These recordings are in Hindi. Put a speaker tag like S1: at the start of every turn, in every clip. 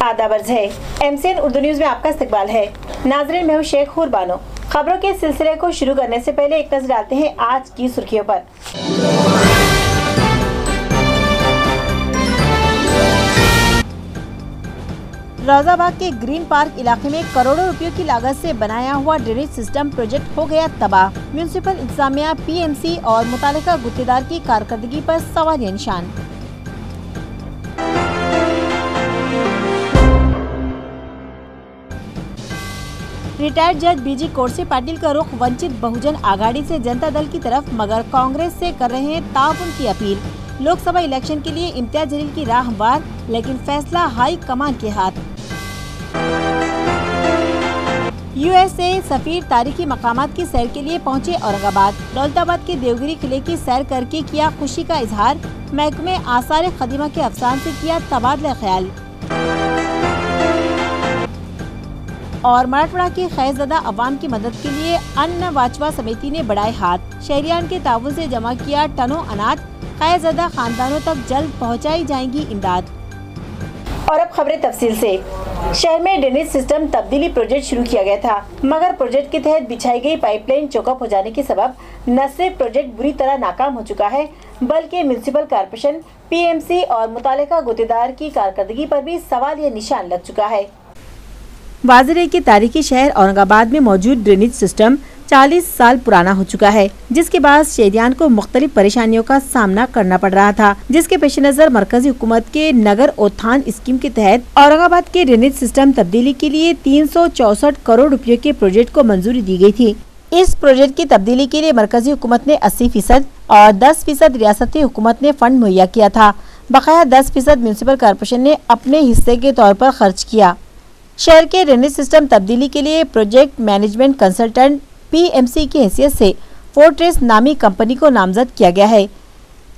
S1: आदाब अर्ज़ है। MCN उर्दू न्यूज़ में आपका इस्तकबाल है। नाज़रीन, मैं हूँ शेख हुरबानो। खबरों के सिलसिले को शुरू करने से पहले एक नजर डालते हैं आज की सुर्खियों पर। रौजाबाग के ग्रीन पार्क इलाके में करोड़ों रुपयों की लागत से बनाया हुआ ड्रेनेज सिस्टम प्रोजेक्ट हो गया तबाह। म्यूनिसिपल इंतजामिया, PMC और मुतालिका गुत्तेदार की कारकर्दगी पर सवालिया निशान। रिटायर्ड जज BG कोरसे पाटिल का रुख वंचित बहुजन आघाड़ी से जनता दल की तरफ, मगर कांग्रेस से कर रहे हैं ताउन की अपील। लोकसभा इलेक्शन के लिए इम्तियाज जलील की राह हमवार, लेकिन फैसला हाई कमान के हाथ। USA सफीर तारीखी मकामात की सैर के लिए पहुंचे औरंगाबाद। दौलताबाद के देवगिरी किले की सैर करके किया खुशी का इजहार। महकमे आसार खदीमा के अफसान से किया तबादला ख्याल। और मराठवाड़ा की खैरज़दा अवाम की मदद के लिए अन्न वाचवा समिति ने बढ़ाए हाथ। शहरियान के ताउन से जमा किया टनों अनाज। खैरज़दा खानदानों तक जल्द पहुंचाई जाएंगी इमदाद। और अब खबरें तफसील से। शहर में ड्रेनेज सिस्टम तब्दीली प्रोजेक्ट शुरू किया गया था, मगर प्रोजेक्ट के तहत बिछाई गई पाइपलाइन चौकअप हो जाने के सबब न सिर्फ प्रोजेक्ट बुरी तरह नाकाम हो चुका है, बल्कि म्यूनिसिपल कॉर्पोरेशन, PMC और मुतालिका गुत्तेदार की कारकर्दगी पर भी सवालिया निशान लग चुका है। वाज़ेह है कि तारीखी शहर औरंगाबाद में मौजूद ड्रेनेज सिस्टम 40 साल पुराना हो चुका है, जिसके बाद शहरियान को मुख्तलिफ परेशानियों का सामना करना पड़ रहा था, जिसके पेश नजर मरकजी हुकूमत के नगर उत्थान स्कीम के तहत औरंगाबाद के ड्रेनेज सिस्टम तब्दीली के लिए 364 करोड़ रुपयों के प्रोजेक्ट को मंजूरी दी गई थी। इस प्रोजेक्ट की तब्दीली के लिए मरकजी हुकूमत ने 80% और 10% रियासती हुकूमत ने फंड मुहैया किया था। बकाया 10% म्यूनिसिपल कॉर्पोरेशन ने अपने हिस्से के तौर पर खर्च किया। शहर के ड्रेनेज सिस्टम तब्दीली के लिए प्रोजेक्ट मैनेजमेंट कंसल्टेंट PMC की हैसियत से फोर्ट्रेस नामी कंपनी को नामजद किया गया है।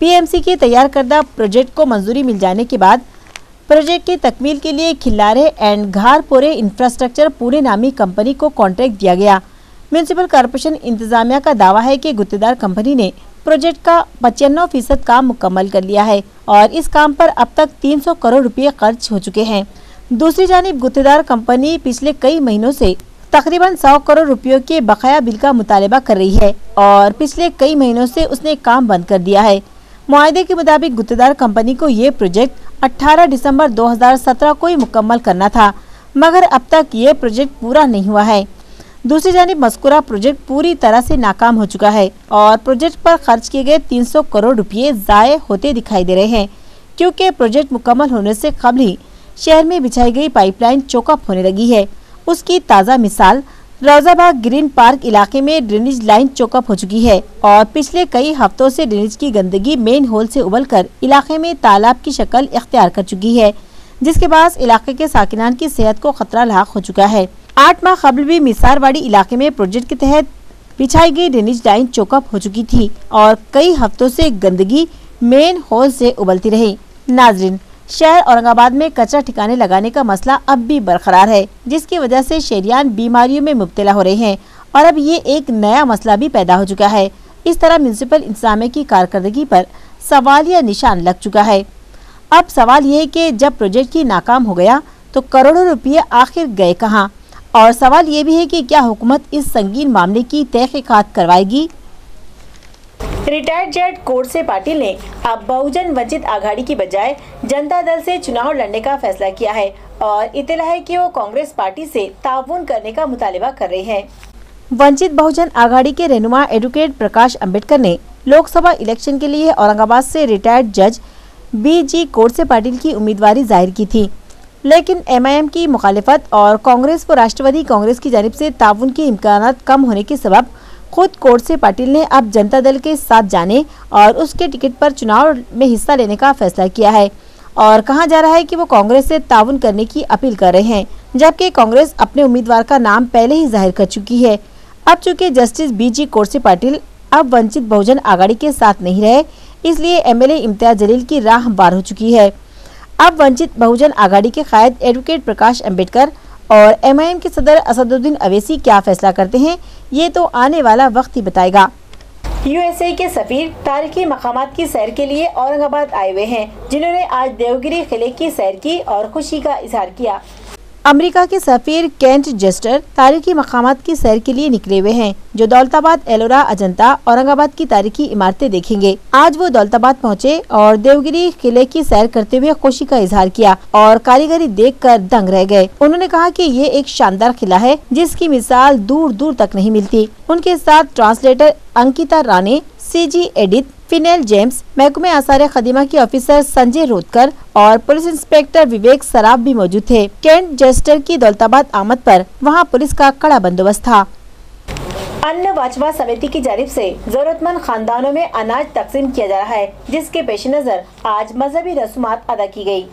S1: PMC के तैयार करदा प्रोजेक्ट को मंजूरी मिल जाने के बाद प्रोजेक्ट की तकमील के लिए खिल्लारे एंड घारपोरे इंफ्रास्ट्रक्चर पुणे नामी कंपनी को कॉन्ट्रैक्ट दिया गया। म्यूनिसिपल कॉर्पोरेशन इंतजामिया का दावा है कि गुत्तेदार कंपनी ने प्रोजेक्ट का 95% काम मुकम्मल कर लिया है और इस काम पर अब तक 300 करोड़ रुपये खर्च हो चुके हैं। दूसरी जानिब गुत्तेदार कंपनी पिछले कई महीनों से तकरीबन 100 करोड़ रुपयों के बकाया बिल का मुतालबा कर रही है और पिछले कई महीनों से उसने काम बंद कर दिया है। मुआहदे के मुताबिक गुत्तेदार कंपनी को ये प्रोजेक्ट 18 दिसंबर 2017 को ही मुकम्मल करना था, मगर अब तक ये प्रोजेक्ट पूरा नहीं हुआ है। दूसरी जानिब मज़कूरा प्रोजेक्ट पूरी तरह से नाकाम हो चुका है और प्रोजेक्ट पर खर्च किए गए 300 करोड़ रुपये ज़ाये होते दिखाई दे रहे हैं, क्योंकि प्रोजेक्ट मुकम्मल होने से कबल ही शहर में बिछाई गई पाइपलाइन चौकअप होने लगी है। उसकी ताज़ा मिसाल रौजाबाग ग्रीन पार्क इलाके में ड्रेनेज लाइन चौकअप हो चुकी है और पिछले कई हफ्तों से ड्रेनेज की गंदगी मेन होल से उबलकर इलाके में तालाब की शक्ल इख्तियार कर चुकी है, जिसके बाद इलाके के साकिनान की सेहत को खतरा लाक हो चुका है। 8 माह कबल भी मिसारवाड़ी इलाके में प्रोजेक्ट के तहत बिछाई गई ड्रेनेज लाइन चौकअप हो चुकी थी और कई हफ्तों से गंदगी मेन होल से उबलती रही। नाजरीन, शहर औरंगाबाद में कचरा ठिकाने लगाने का मसला अब भी बरकरार है, जिसकी वजह से शहरियान बीमारियों में मुब्तला हो रहे हैं और अब ये एक नया मसला भी पैदा हो चुका है। इस तरह म्यूनिसिपल इंतजामिया की कारकर्दगी पर सवालिया निशान लग चुका है। अब सवाल ये है कि जब प्रोजेक्ट ही नाकाम हो गया तो करोड़ों रुपये आखिर गए कहाँ, और सवाल ये भी है कि क्या हुकूमत इस संगीन मामले की तहकीकात करवाएगी। रिटायर्ड जज कोरसे पाटिल ने अब बहुजन वंचित आघाड़ी की बजाय जनता दल से चुनाव लड़ने का फैसला किया है और इत्तला है कि वो कांग्रेस पार्टी से ताउन करने का मुतालिबा कर रहे हैं। वंचित बहुजन आघाड़ी के रहनुमा एडवोकेट प्रकाश अम्बेडकर ने लोकसभा इलेक्शन के लिए औरंगाबाद से रिटायर्ड जज BG कोरसे पाटिल की उम्मीदवारी जाहिर की थी, लेकिन MIM की मुखालिफत और कांग्रेस व राष्ट्रवादी कांग्रेस की जानिब से ताउन के इम्कानात कम होने के सबब खुद कोरसे पाटिल ने अब जनता दल के साथ जाने और उसके टिकट पर चुनाव में हिस्सा लेने का फैसला किया है और कहा जा रहा है कि वो कांग्रेस से ताउन करने की अपील कर रहे हैं, जबकि कांग्रेस अपने उम्मीदवार का नाम पहले ही जाहिर कर चुकी है। अब चूंकि जस्टिस BG कोरसे पाटिल अब वंचित बहुजन आघाड़ी के साथ नहीं रहे, इसलिए MLA इम्तियाज जलील की राह हमवार हो चुकी है। अब वंचित बहुजन आघाड़ी के कायद एडवोकेट प्रकाश अम्बेडकर और MIM के सदर असदुद्दीन अवैसी क्या फैसला करते हैं, ये तो आने वाला वक्त ही बताएगा। यूएसए के सफीर तारीखी मकामात की सैर के लिए औरंगाबाद आए हुए हैं, जिन्होंने आज देवगिरी किले की सैर की और खुशी का इजहार किया। अमेरिका के सफीर केंट जेस्टर तारीखी मकामात की सैर के लिए निकले हुए हैं, जो दौलताबाद, एलोरा, अजंता, औरंगाबाद की तारीखी इमारतें देखेंगे। आज वो दौलताबाद पहुंचे और देवगिरी किले की सैर करते हुए खुशी का इजहार किया और कारीगरी देखकर दंग रह गए। उन्होंने कहा कि ये एक शानदार किला है जिसकी मिसाल दूर दूर तक नहीं मिलती। उनके साथ ट्रांसलेटर अंकिता राणे, सीजी एडिथ, फिनेल जेम्स, महकमे आसार खदीमा के ऑफिसर संजय रोतकर और पुलिस इंस्पेक्टर विवेक सराफ भी मौजूद थे। केंट जेस्टर की दौलताबाद आमद पर वहां पुलिस का कड़ा बंदोबस्त था। अन्न वाचवा समिति की जानिब से जरूरतमंद खानदानों में अनाज तकसीम किया जा रहा है, जिसके पेश नजर आज मजहबी रस्मात अदा की गयी।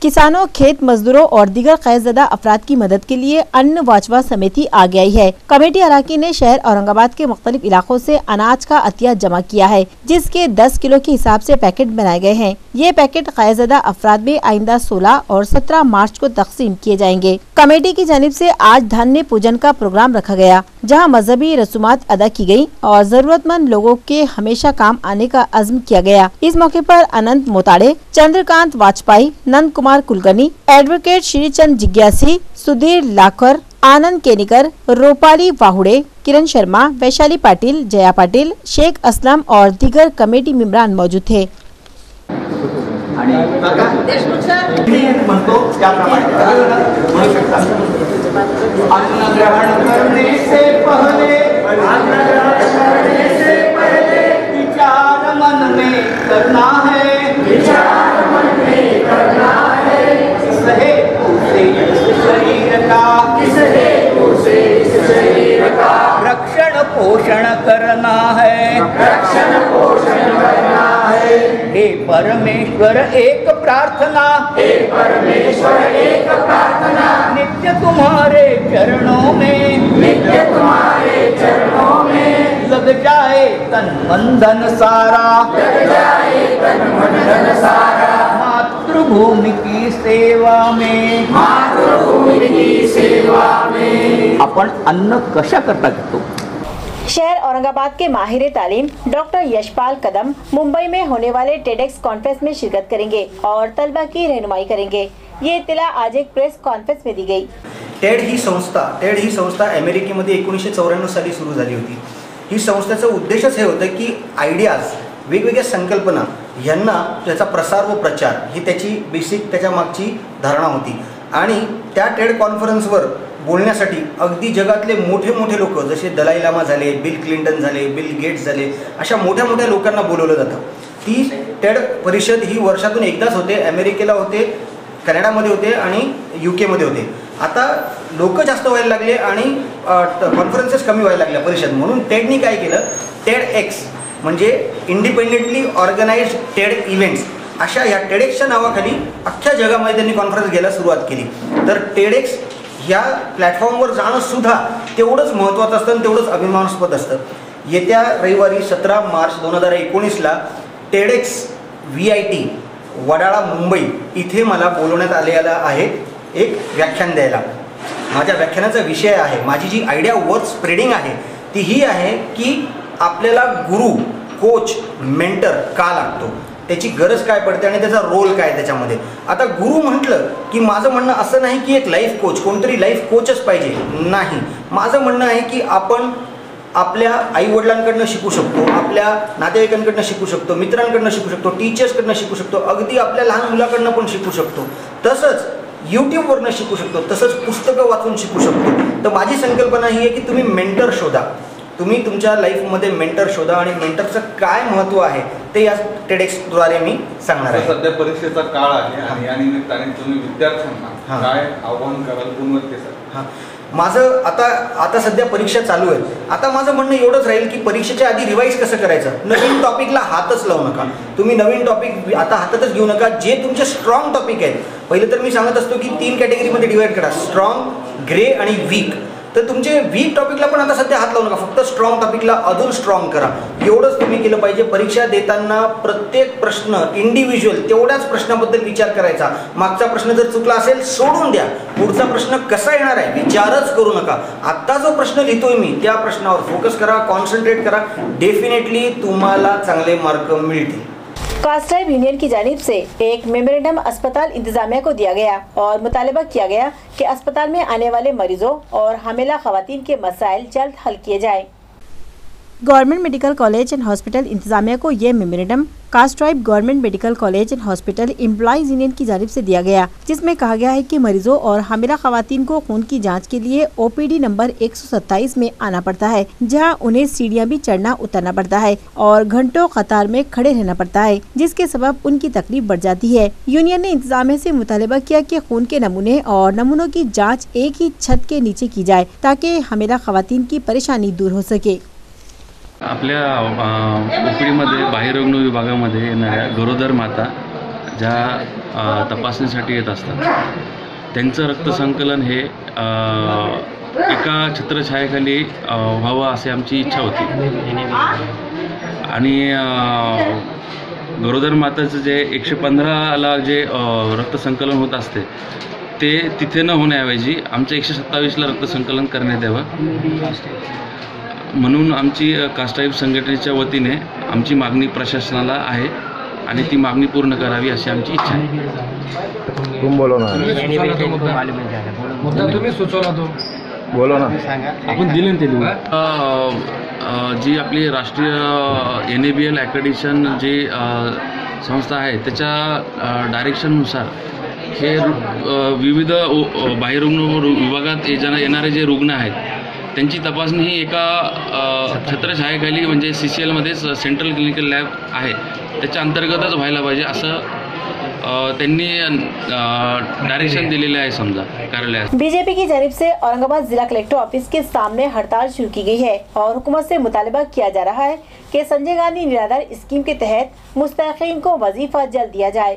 S1: किसानों, खेत मजदूरों और दीगर कैदशुदा अफराद की मदद के लिए अन्न वाचवा समिति आगे आई है। कमेटी अराकीन ने शहर औरंगाबाद के मुख्तलिफ इलाकों से अनाज का अतिया जमा किया है, जिसके 10 किलो के हिसाब से पैकेट बनाए गए हैं। ये पैकेट कैदशुदा अफराद में आइंदा 16 और 17 मार्च को तकसीम किए जाएंगे। कमेटी की जानिब से आज धान्य पूजन का प्रोग्राम रखा गया, जहाँ मजहबी रसूमात अदा की गयी और जरूरतमंद लोगों के हमेशा काम आने का अज़्म किया गया। इस मौके पर अनंत मोताड़े, चंद्रकांत वाजपेयी, नंद कुमार कुलकर्णी, एडवोकेट श्रीचंद जिज्ञासी, सुधीर लाखर, आनंद केनिकर, रूपाली वाहुड़े, किरण शर्मा, वैशाली पाटिल, जया पाटिल, शेख असलम और दीगर कमेटी मेंबरान मौजूद थे।
S2: अन्न ग्रहण करने से पहले विचार मन में करना है, रक्षण पोषण करना है, हे परमेश्वर एक प्रार्थना, नित्य तुम्हारे चरणों में, लग जाए तन मन धन सारा, मातृभूमि की सेवा में, आपण अन्न कशा करता घेतो।
S1: शहर औरंगाबाद के माहिर तालीम डॉक्टर यशपाल कदम मुंबई में होने वाले टेडेक्स कॉन्फ्रेंस में शिरकत करेंगे और तलबा की रहनुमाई करेंगे। ये इत्तला आज एक प्रेस कॉन्फ्रेंस में दी गई।
S3: टेड ही संस्था अमेरिकेमध्ये 1994 साली सुरू झाली होती। ही संस्थेचा उद्देशच हे होतं की आयडियाज, वेगवेगळ्या संकल्पना यांना त्याचा प्रसार व प्रचार ही त्याची बेसिक त्याच्या मागची धारणा होती। आणि त्या टेड कॉन्फरन्सवर बोलण्यासाठी अगदी जगातले मोठे मोठे लोक जसे दलाई लामा झाले, बिल क्लिंटन झाले, बिल गेट्स झाले, अशा मोठ्या मोठ्या लोकांना बोलवलं जातं। ती टेड परिषद ही वर्षातून एकदाच होते। अमेरिकेला होते, कॅनडामध्ये होते आणि यूकेमध्ये होते। आता लोक जास्त व्हायला लागले आणि कॉन्फरन्सेस कमी व्हायला लागल्या परिषद, म्हणून टेडनी काय केलं, टेड एक्स म्हणजे इंडिपेंडेंटली ऑर्गनाइज्ड टेड इव्हेंट्स, अशा या टेडेक्सच्या नावाखाली अख्ख्या जगामध्ये त्यांनी कॉन्फरन्स घ्यायला सुरुवात केली। तर टेडेक्स या प्लॅटफॉर्मवर जाणं सुद्धा तेवढंच महत्त्वाचं असतं आणि तेवढंच अभिमानास्पद असतं। येत्या रविवारी 17 मार्च 2019ला टेडेक्स VIT वडाळा मुंबई इथे मला बोलवण्यात आलेला आहे एक व्याख्यान द्यायला। माझ्या व्याख्यानाचा विषय आहे, माझी जी आयडिया वर्थ स्प्रेडिंग आहे ती ही आहे की आपल्याला गुरु, कोच, मेंटर का लागतो, त्याची गरज काय पडते आणि त्याचा रोल काय त्याच्यामध्ये। आता गुरु म्हटलं की माझं म्हणणं असं नाही की एक लाईफ कोच, कोणतरी लाईफ कोचच पाहिजे, नाही। माझं म्हणणं आहे की आपण आपल्या आईवडिलांकडनं शिकू शकतो, आपल्या नातेवाईकांकडनं शिकू शकतो, मित्रांकडनं शिकू शकतो, टीचर्सकडनं शिकू शकतो, अगदी आपल्या लहान मुलाकडनं पण शिकू शकतो, तसंच यूट्यूबवरनं शिकू शकतो, तसंच पुस्तकं वाचून शिकू शकतो। तर माझी संकल्पना ही आहे की तुम्ही मेंटर शोधा, तुम्ही तुमच्या लाईफमध्ये मेंटर शोधा आणि मेंटरचं काय महत्त्व आहे ते या टेडेक्सद्वारे मी सांगणार आहे।
S4: सध्या परीक्षेचा काळ आहे आणि या निमित्ताने तुम्ही विद्यार्थ्यांना काय आव्हान कराल गुणवत्तेसाठी?
S3: माझं आता सध्या परीक्षा चालू आहे। आता माझं म्हणणं एवढंच राहील की परीक्षेच्या आधी रिवाईज कसं करायचं, नवीन टॉपिकला हातच लावू नका। तुम्ही नवीन टॉपिक आता हातातच घेऊ नका। जे तुमचे स्ट्रॉंग टॉपिक आहेत, पहिले तर मी सांगत असतो की 3 कॅटेगरीमध्ये डिवाइड करा, स्ट्रॉंग, ग्रे आणि वीक। तर तुमचे वीक टॉपिकला पण आता सध्या हात लावू नका, फक्त स्ट्रॉंग टॉपिकला अजून स्ट्रॉंग करा, एवढंच तुम्ही केलं पाहिजे। परीक्षा देताना प्रत्येक प्रश्न इंडिव्हिज्युअल तेवढ्याच प्रश्नाबद्दल विचार करायचा, मागचा प्रश्न जर चुकला असेल सोडून द्या, पुढचा प्रश्न कसा येणार आहे विचारच करू नका. आत्ता जो प्रश्न लिहितोय मी त्या प्रश्नावर फोकस करा, कॉन्सन्ट्रेट करा, डेफिनेटली तुम्हाला चांगले मार्क मिळतील.
S1: कास्ट्राइब यूनियन की जानिब से एक मेमोरेंडम अस्पताल इंतजामिया को दिया गया और मुतालबा किया गया कि अस्पताल में आने वाले मरीजों और हामिला खवातीन के मसाइल जल्द हल किए जाएं. Government medical college and hospital इंतजामिया को ये memorandum Castribe government medical college and hospital employees union की जानिब से दिया गया, जिसमें कहा गया है कि मरीजों और हामिला खवातीन को खून की जांच के लिए ओपीडी नंबर 127 में आना पड़ता है, जहां उन्हें सीढ़ियां भी चढ़ना उतरना पड़ता है और घंटों कतार में खड़े रहना पड़ता है, जिसके सबब उनकी तकलीफ बढ़ जाती है. यूनियन ने इंतजामिया से मुतालबा किया कि खून के नमूने और नमूनों की जाँच एक ही छत के नीचे की जाए ताकि हामिला खवातीन की परेशानी दूर हो सके.
S5: आपल्या ओपीडीमध्ये बाह्यरुग्ण विभागामध्ये येणाऱ्या गरोदर माता ज्या तपासणीसाठी येत असतात त्यांचं रक्तसंकलन हे एका छत्रछायेखाली व्हावं अशी आमची इच्छा होती. आणि गरोदर माताचं जे 115ला जे रक्तसंकलन होत असते ते तिथे न होण्याऐवजी आमच्या 127ला रक्तसंकलन करण्यात यावं म्हणून आमची कास्ट्राइब संघटनेच्या वतीने आमची मागणी प्रशासनाला आहे आणि ती मागणी पूर्ण करावी अशी आमची इच्छा आहे.
S6: तुम बोलो ना.
S7: मुद्दा तुम्ही सुचवला तो
S6: बोलो ना.
S5: आपण दिले ना ते जी आपली राष्ट्रीय NABL ॲक्रेडिशन जी संस्था आहे त्याच्या डायरेक्शननुसार हे विविध बाह्यरुग्ण विभागात येणारे जे रुग्ण आहेत त्यांची तपासणी ही एका छत्रछायेखाली म्हणजे CCLमध्येच सेंट्रल क्लिनिकल लॅब आहे त्याच्या अंतर्गतच व्हायला पाहिजे असं त्यांनी डायरेक्शन दिलेले आहे समजा कार्यालयात.
S1: बीजेपी की जानिब से औरंगाबाद जिला कलेक्टर ऑफिस के सामने हड़ताल शुरू की गई है और हुकूमत से मुतालबा किया जा रहा है कि संजय गांधी निराधार स्कीम के तहत मुस्तहिकीन को वजीफा जल्द दिया जाए.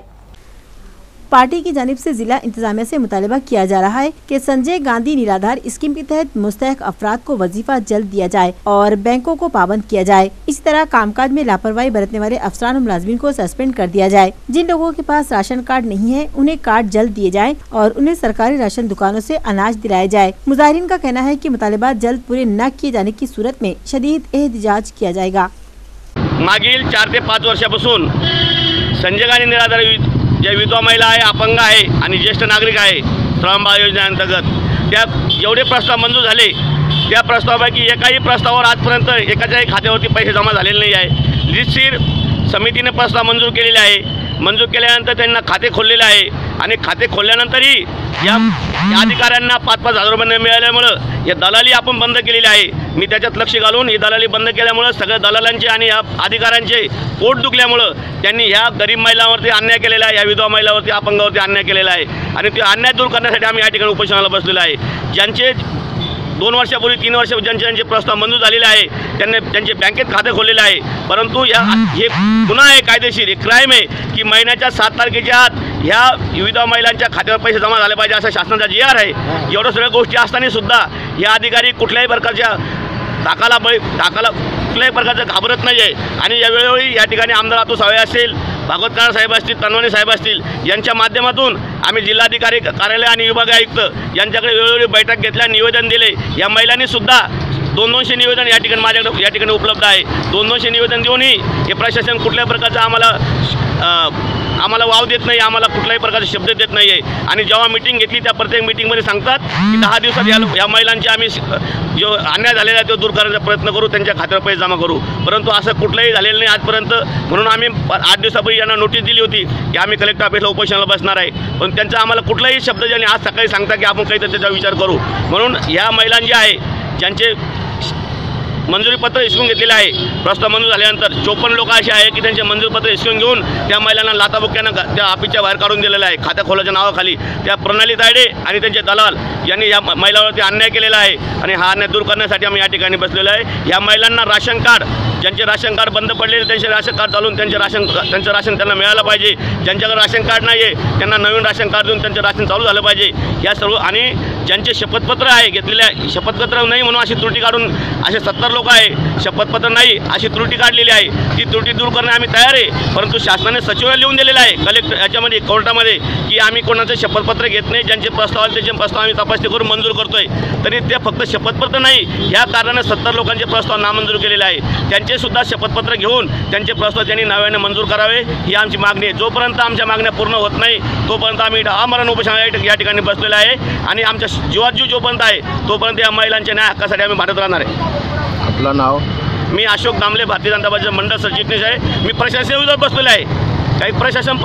S1: पार्टी की जानिब से जिला इंतजामिया से मुतालबा किया जा रहा है कि संजय गांधी निराधार स्कीम के तहत मुस्तहिक अफराद को वजीफा जल्द दिया जाए और बैंकों को पाबंद किया जाए. इसी तरह कामकाज में लापरवाही बरतने वाले अफसरान और मुलाजमीन को सस्पेंड कर दिया जाए. जिन लोगों के पास राशन कार्ड नहीं है उन्हें कार्ड जल्द दिए जाए और उन्हें सरकारी राशन दुकानों से अनाज दिलाया जाए. मुजाहिरीन का कहना है कि मुतालबात जल्द पूरे न किए जाने की सूरत में शदीद एहतजाज किया जाएगा.
S8: मागील 4 ते 5 वर्षापासून संजय गांधी निराधार ज्या विधवा महिला आहे, अपंग आहे आणि ज्येष्ठ नागरिक आहे श्रमबाळ योजनेअंतर्गत त्या जेवढे प्रस्ताव मंजूर झाले त्या प्रस्तावापैकी एकाही प्रस्तावावर आजपर्यंत एकाच्याही खात्यावरती पैसे जमा झालेले नाही आहे. लिस्टशीर समितीने प्रस्ताव मंजूर केलेले आहे. मंजूर केल्यानंतर त्यांना खाते खोललेले आहे आणि खाते खोलल्यानंतरही या अधिकाऱ्यांना 5-5 हजार रुपये मिळाल्यामुळं हे दलाली आपण बंद केलेली आहे. मी त्याच्यात लक्ष घालून ही दलाली बंद केल्यामुळं सगळ्या दलालांचे आणि या अधिकाऱ्यांचे पोट दुखल्यामुळं त्यांनी ह्या गरीब महिलांवरती अन्याय केलेला आहे, या विधवा महिलांवरती अपंगावरती अन्याय केलेला आहे आणि ते अन्याय दूर करण्यासाठी आम्ही या ठिकाणी उपोषणाला बसलेलो आहे. ज्यांचे 2 वर्षापूर्वी 3 वर्ष ज्यांचे प्रस्ताव मंजूर झालेले आहे त्यांचे बँकेत खाते खोललेले आहे. परंतु हे गुन्हा आहे, कायदेशीर क्राईम आहे की महिन्याच्या 7 तारखेच्या आत ह्या विधवा महिलांच्या खात्यावर पैसे जमा झाले पाहिजे असा शासनाचा GR आहे. एवढ्या सगळ्या गोष्टी असताना सुद्धा हे अधिकारी कुठल्याही प्रकारच्या टाकाला कुठल्याही प्रकारचं घाबरत नाही आहे. आणि यावेळी या ठिकाणी आमदार अतुल सावे असतील, भागवत कराड साहेब असतील, तनवानी साहेब असतील यांच्या माध्यमातून आम्ही जिल्हाधिकारी कार्यालय आणि विभाग आयुक्त यांच्याकडे वेळोवेळी बैठक घेतल्या, निवेदन दिले. या महिलांनी सुद्धा 200 निवेदन या ठिकाणी माझ्याकडे या ठिकाणी उपलब्ध आहे. 200 निवेदन देऊनही हे प्रशासन कुठल्याही प्रकारचं आम्हाला वाव देत नाही, आम्हाला कुठल्याही प्रकारचे शब्द देत नाही आहे. आणि जेव्हा मीटिंग घेतली त्या प्रत्येक मीटिंगमध्ये सांगतात की 10 दिवसात या महिलांचे आम्ही जो अन्याय झालेला आहे तो दूर करण्याचा प्रयत्न करू, त्यांच्या खात्यावर पैसे जमा करू. परंतु असं कुठलंही झालेलं नाही आजपर्यंत. म्हणून आम्ही 8 दिवसापूर्वी यांना नोटीस दिली होती की आम्ही कलेक्टर ऑफिसला उपोषणाला बसणार आहे. पण त्यांचा आम्हाला कुठलाही शब्द ज्यांनी आज सकाळी सांगता की आपण काहीतरी त्याचा विचार करू. म्हणून ह्या महिलांचे आहे ज्यांचे मंजुरीपत्र हिसकून घेतलेले आहे, प्रस्ताव मंजूर झाल्यानंतर 54 लोक असे आहे की त्यांचे मंजुरीपत्र हिसकून घेऊन त्या महिलांना लाथाबुक्क्यानं त्या ऑफिसच्या बाहेर काढून दिलेलं आहे. खात्या खोलाच्या नावाखाली त्या प्रणाली तायडे आणि त्यांचे दलाल यांनी या महिलांवरती अन्याय केलेला आहे आणि हा अन्याय दूर करण्यासाठी आम्ही या ठिकाणी बसलेलो आहे. या महिलांना राशन कार्ड, ज्यांचे राशन कार्ड बंद पडलेले त्यांचे राशन कार्ड चालून त्यांचं राशन त्यांना मिळालं पाहिजे. ज्यांच्याकडे राशन कार्ड नाही आहे त्यांना नवीन राशन कार्ड देऊन त्यांचं राशन चालू झालं पाहिजे. या सर्व आणि ज्यांचे शपथपत्र आहे घेतलेले शपथपत्र नाही म्हणून अशी त्रुटी काढून असे 70 लोक आहे शपथपत्र नाही अशी त्रुटी काढलेली आहे ती त्रुटी दूर करणे आम्ही तयार आहे। परंतु शासनाने सचिवालय लिहून दिलेलं आहे कलेक्टर याच्यामध्ये कोर्टामध्ये की आम्ही कोणाचं शपथपत्र घेत नाही ज्यांचे प्रस्ताव आले त्याचे प्रस्ताव आम्ही तपासणी करून मंजूर करतोय। तरी ते फक्त शपथपत्र नाही या कारणाने 70 लोकांचे प्रस्ताव नामंजूर केलेले आहे त्यांचे सुद्धा शपथपत्र घेऊन त्यांचे प्रस्ताव त्यांनी नव्याने मंजूर करावे ही आमची मागणी आहे। जोपर्यंत आमच्या मागण्या पूर्ण होत नाही तोपर्यंत आम्ही आमरण उपोषण या ठिकाणी बसलेलं आहे आणि आमच्या जीवात जीव जोपर्यंत आहे तोपर्यंत या महिलांच्या न्याय हक्कासाठी आम्ही भांडत राहणार आहे।
S6: आपलं नाव?
S8: मी अशोक दामले भारतीय जनता पार्टीचा मंडळ सरचिटणीस आहे। मी प्रशासनाविरोधात बसलेलो आहे। काही प्रशासन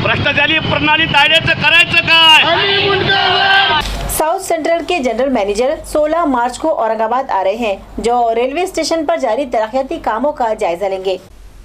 S8: भ्रष्टाचारी प्रणाली कायद्याचं करायचं काय?
S1: साउथ सेंट्रल के जनरल मैनेजर 16 मार्च को औरंगाबाद आ रहे हैं जो रेलवे स्टेशन पर जारी तरक्याती कामों का जायजा लेंगे।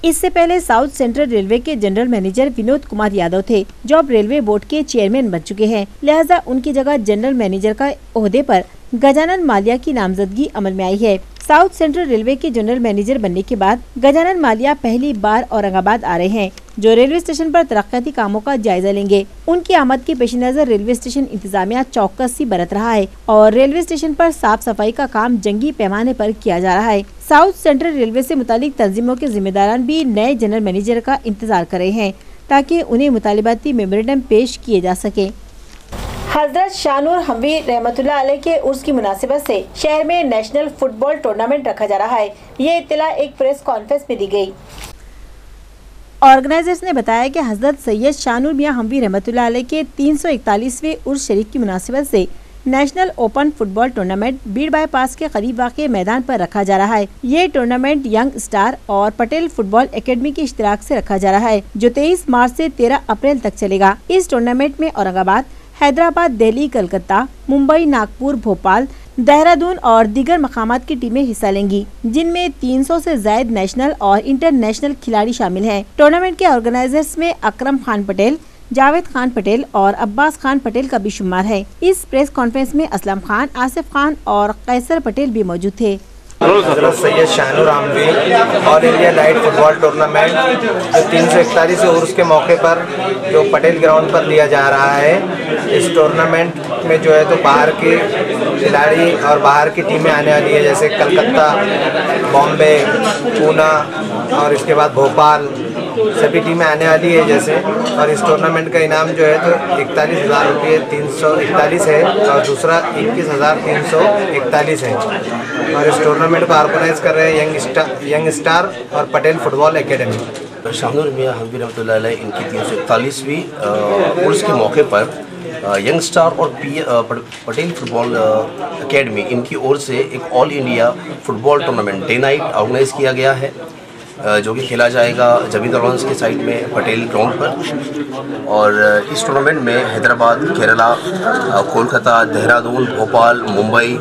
S1: इससे पहले साउथ सेंट्रल रेलवे के जनरल मैनेजर विनोद कुमार यादव थे जो अब रेलवे बोर्ड के चेयरमैन बन चुके हैं। लिहाजा उनकी जगह जनरल मैनेजर का ओहदे पर गजानन मालिया की नामजदगी अमल में आई है। साउथ सेंट्रल रेलवे के जनरल मैनेजर बनने के बाद गजानन मालिया पहली बार औरंगाबाद आ रहे हैं जो रेलवे स्टेशन पर तरक्याती कामों का जायजा लेंगे। उनकी आमद के पेश नजर रेलवे स्टेशन इंतजामिया चौकसी बरत रहा है और रेलवे स्टेशन पर साफ सफाई का काम जंगी पैमाने पर किया जा रहा है। साउथ सेंट्रल रेलवे से मुतालिक तंजीमों के जिम्मेदारान भी नए जनरल मैनेजर का इंतजार कर रहे हैं ताकि उन्हें मुतालिबाती मेमोरेंडम पेश किए जा सके। हजरत शाहनूर हमवी रहमतुल्लाह अलैह के उर्स की मुनासिबत से शहर में नेशनल फुटबॉल टूर्नामेंट रखा जा रहा है। ये इत्तला एक प्रेस कॉन्फ्रेंस में दी गई। ऑर्गेनाइजर्स ने बताया कि हजरत सैयद शाहनूर मियां हमवी रहमतुल्लाह अलैह के 341वें उर्स शरीफ की मुनासिबत से national open football tournament Beed bypass के करीब वाक़े मैदान पर रखा जा रहा है। ये टूर्नामेंट यंग स्टार और पटेल फुटबॉल एकेडमी के इश्तिराक से रखा जा रहा है जो 23 मार्च से 13 अप्रैल तक चलेगा। इस टूर्नामेंट में औरंगाबाद, हैदराबाद, दिल्ली, कलकत्ता, मुंबई, नागपुर, भोपाल, देहरादून और दीगर मकामात की टीमें हिस्सा लेंगी जिनमें 300 से ज्यादा नेशनल और इंटरनेशनल खिलाड़ी शामिल हैं। टूर्नामेंट के ऑर्गेनाइजर्स में अकरम खान पटेल, जावेद खान पटेल और अब्बास खान पटेल का भी शुमार है। इस प्रेस कॉन्फ्रेंस में असलम खान, आसिफ खान और कैसर पटेल भी मौजूद थे।
S3: हजरत Syed Shahnoor Humvee all India light football tournament जो 341 उर्स के मौके पर जो पटेल ग्राउंड पर दिया जा रहा है। इस टूर्नामेंट में जो है तो बाहर के खिलाड़ी और बाहर की टीमें आने वाली है जैसे कलकत्ता, बॉम्बे, पूना और इसके बाद भोपाल सभी टीमें आने वाली है जैसे। और इस टूर्नामेंट का इनाम जो है तो 41,000 रुपये 341 है और दूसरा 21,341 है। और इस टूर्नामेंट को ऑर्गेनाइज कर रहे हैं यंग स्टार और पटेल फुटबॉल एकेडमी।
S6: शाहनूर मियां हमवी रहमतुल्लाह अलैह इनकी 341वीं उर्स के मौके पर यंग स्टार और पटेल फुटबॉल एकेडमी इनकी ओर से एक all India football tournament day night organise किया गया है जो कि खेला जाएगा जमींदार लॉन्स के साइड में पटेल ग्राउंड पर। और इस टूर्नामेंट में हैदराबाद, केरला, कोलकाता, देहरादून, भोपाल, मुंबई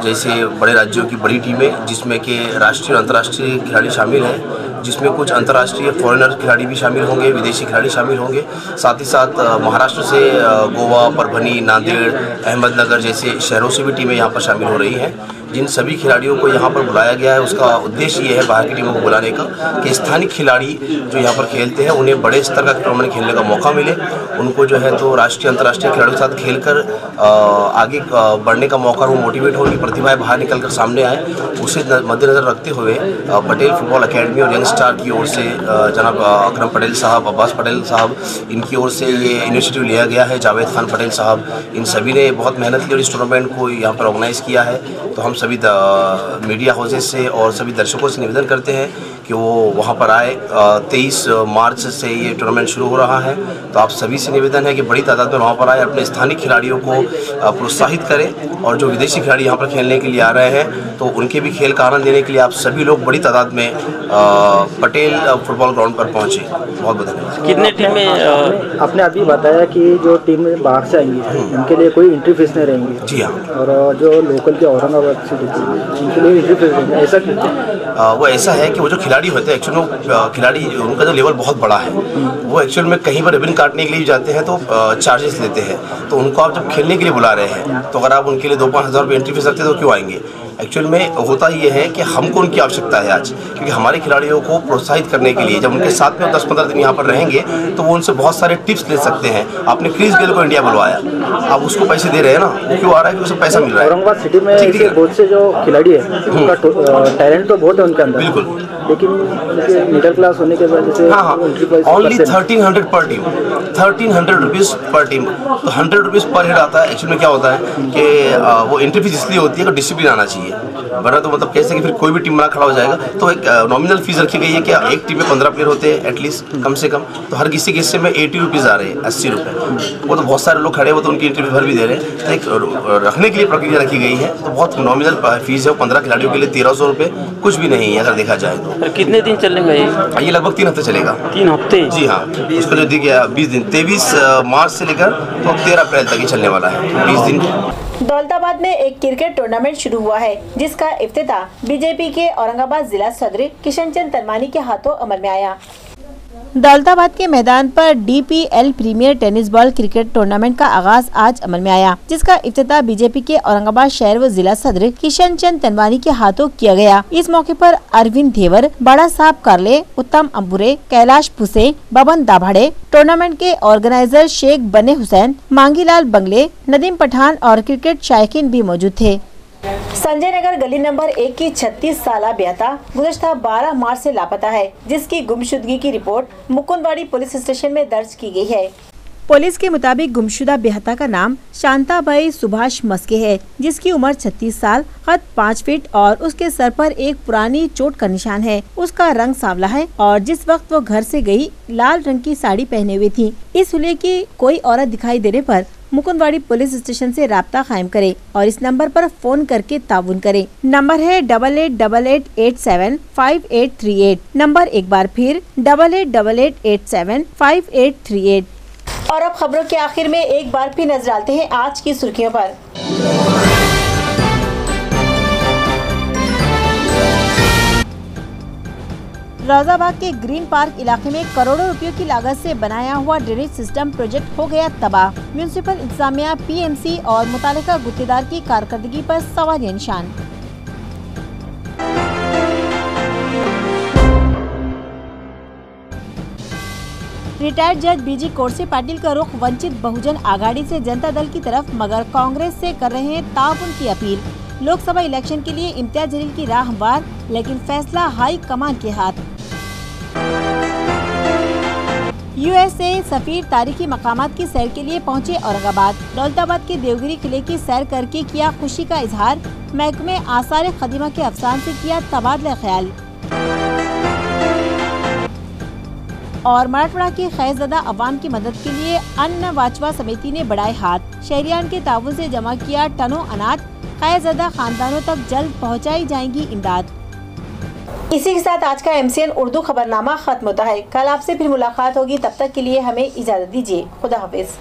S6: जैसे बड़े राज्यों की बड़ी टीमें जिसमें कि राष्ट्रीय और अंतर्राष्ट्रीय खिलाड़ी शामिल हैं, जिसमें कुछ अंतर्राष्ट्रीय फॉरेनर खिलाड़ी भी शामिल होंगे, विदेशी खिलाड़ी शामिल होंगे। साथ ही साथ महाराष्ट्र से गोवा, परभनी, नांदेड़, अहमदनगर जैसे शहरों से भी टीमें यहाँ पर शामिल हो रही हैं। जिन सभी खिलाड़ियों को यहाँ पर बुलाया गया है उसका उद्देश्य ये है बाहर की टीमों को बुलाने का कि स्थानीय खिलाड़ी जो यहाँ पर खेलते हैं उन्हें बड़े स्तर का टूर्नामेंट खेलने का मौका मिले, उनको जो है तो राष्ट्रीय अंतर्राष्ट्रीय खिलाड़ियों के साथ खेलकर आगे बढ़ने का मौका, वो मोटिवेट हो, उनकी प्रतिभाएं बाहर निकल कर सामने आए। उसे मद्देनजर रखते हुए पटेल फुटबॉल एकेडमी और यंग स्टार की ओर से जनाब अकरम पटेल साहब, अब्बास पटेल साहब इनकी ओर से ये इनिशिएटिव लिया गया है। जावेद खान पटेल साहब इन सभी ने बहुत मेहनत की और इस टूर्नामेंट को यहाँ पर ऑर्गेनाइज़ किया है। तो हम सभी मीडिया हाउसेज से और सभी दर्शकों से निवेदन करते हैं कि वो वहाँ पर आए। 23 मार्च से ये टूर्नामेंट शुरू हो रहा है तो आप सभी से निवेदन है कि बड़ी तादाद में वहाँ पर आए, अपने स्थानीय खिलाड़ियों को प्रोत्साहित करें और जो विदेशी खिलाड़ी यहाँ पर खेलने के लिए आ रहे हैं तो उनके भी खेल का आनंद लेने के लिए आप सभी लोग बड़ी तादाद में पटेल फुटबॉल ग्राउंड पर पहुँचे। बहुत बहुत धन्यवाद।
S7: कितने टीमें? आपने अभी बताया कि जो टीम बाहर से आएंगी उनके लिए कोई एंट्री फीस नहीं रहेंगी।
S6: जी हाँ।
S7: और जो लोकल के औरंगाबाद से उनके लिए एंट्री फीस रहेंगे, ऐसा क्यों?
S6: वो ऐसा है कि वो जो खिलाड़ी होते हैं एक्चुअल में खिलाड़ी उनका जो लेवल बहुत बड़ा है, वो एक्चुअल में कहीं पर रिबन काटने के लिए जाते हैं तो चार्जेस लेते हैं। तो उनको आप जब खेलने के लिए बुला रहे हैं तो अगर आप उनके लिए 2-5 हज़ार रुपये एंट्री फीस रखते हैं तो क्यों आएंगे। एक्चुअल में होता ये है कि हमको उनकी आवश्यकता है आज, क्योंकि हमारे खिलाड़ियों को प्रोत्साहित करने के लिए जब उनके साथ में 10-15 दिन यहाँ पर रहेंगे तो वो उनसे बहुत सारे टिप्स ले सकते हैं। आपने क्रिस गेल को इंडिया बुलवाया, आप उसको पैसे दे रहे हैं ना, वो क्यों आ रहा है कि उसे पैसा मिल रहा है।
S7: औरंगाबाद सिटी में ऐसे बहुत से जो खिलाड़ी है उनका टैलेंट तो बहुत है उनके अंदर,
S6: बिल्कुल,
S7: लेकिन मिडिल क्लास होने के वजह से
S6: हाँ ओनली 1300 पर टीम, 1300 रुपीज़ पर टीम, तो 100 रुपीज़ पर हेड आता है। एक्चुअली में क्या होता है कि वो एंट्री फीस इसलिए होती है कि डिसिप्लिन आना चाहिए, वरना तो मतलब कैसे कि फिर कोई भी टीम बना खड़ा हो जाएगा। तो एक नॉमिनल फीस रखी गई है कि एक टीम में 15 प्लेयर होते हैं एटलीस्ट, कम से कम, तो हर किसी के हिस्से में 80 रुपीज़ आ रहे हैं, 80 रुपये। वो तो बहुत सारे लोग खड़े, वो तो उनकी एंट्री फीस भर भी दे रहे हैं। तो एक रखने के लिए प्रक्रिया रखी गई है, तो बहुत नॉमिनल फीस है। 15 खिलाड़ियों के लिए 1300 रुपये कुछ भी नहीं है अगर देखा जाए तो।
S9: कितने दिन चलेगा
S6: ये लगभग 3 हफ्ते चलेगा।
S9: 3 हफ्ते?
S6: जी हाँ, उसको जो दी गया 20 दिन, 23 मार्च से लेकर तो 13 अप्रैल तक ही चलने वाला है, 20 दिन।
S1: दौलताबाद में एक क्रिकेट टूर्नामेंट शुरू हुआ है, जिसका इफ्तिताह बीजेपी के औरंगाबाद जिला सदर किशन चंद तनवानी के हाथों अमल में आया। दौलताबाद के मैदान पर DPL premier tennis ball cricket tournament का आगाज आज अमल में आया, जिसका इफ्तिताह बीजेपी के औरंगाबाद शहर व जिला सदर किशन चंद तनवानी के हाथों किया गया। इस मौके पर अरविंद धेवर, बड़ा साहब कारले, उत्तम अंबुरे, कैलाश फुसे, बबन दाभाड़े, टूर्नामेंट के ऑर्गेनाइजर शेख बने हुसैन, मांगीलाल बंगले, नदीम पठान और क्रिकेट शायकीन भी मौजूद थे। संजय नगर गली नंबर 1 की 36 साला बेहता गुज़श्ता 12 मार्च से लापता है, जिसकी गुमशुदगी की रिपोर्ट मुकुंदवाड़ी पुलिस स्टेशन में दर्ज की गई है। पुलिस के मुताबिक गुमशुदा बेहता का नाम शांताबाई सुभाष मस्के है, जिसकी उम्र 36 साल, कद 5 फीट और उसके सर पर एक पुरानी चोट का निशान है। उसका रंग सांवला है और जिस वक्त वो घर से गई लाल रंग की साड़ी पहने हुई थी। इस हुलिये की कोई औरत दिखाई देने पर मुकुंदवाड़ी पुलिस स्टेशन से राब्ता कायम करे और इस नंबर पर फोन करके ताउन करे। नंबर है 8888875838। नंबर एक बार फिर 8888875838। और अब खबरों के आखिर में एक बार फिर नजर डालते हैं आज की सुर्खियों पर। रौजाबाग के ग्रीन पार्क इलाके में करोड़ों रुपयों की लागत से बनाया हुआ ड्रेनेज सिस्टम प्रोजेक्ट हो गया तबाह। म्यूनिसिपल इंतजामिया, PMC और मुतालिका गुत्तेदार की कारकर्दगी पर सवालिया निशान। रिटायर्ड जज BG कोरसे पाटिल का रुख वंचित बहुजन आघाड़ी से जनता दल की तरफ, मगर कांग्रेस से कर रहे हैं ताउन की अपील। लोकसभा इलेक्शन के लिए इम्तियाज जलील की राह हमवार, लेकिन फैसला हाई कमान के हाथ। USA सफीर तारीखी मकामात की सैर के लिए पहुंचे औरंगाबाद। दौलताबाद के देवगिरी किले की सैर करके किया खुशी का इजहार। महकमे आसार खदीमा के अफसान से किया तबादला ख्याल। और मराठवाड़ा की खैज़दा अवाम की मदद के लिए अन्न वाचवा समिति ने बढ़ाए हाथ। शहरियान के ताउन से जमा किया टनों अनाज। खैज़दा खानदानों तक जल्द पहुंचाई जाएंगी इमदाद। इसी के साथ आज का MCN उर्दू खबरनामा खत्म होता है। कल आपसे फिर मुलाकात होगी, तब तक के लिए हमें इजाजत दीजिए। खुदा हाफिज।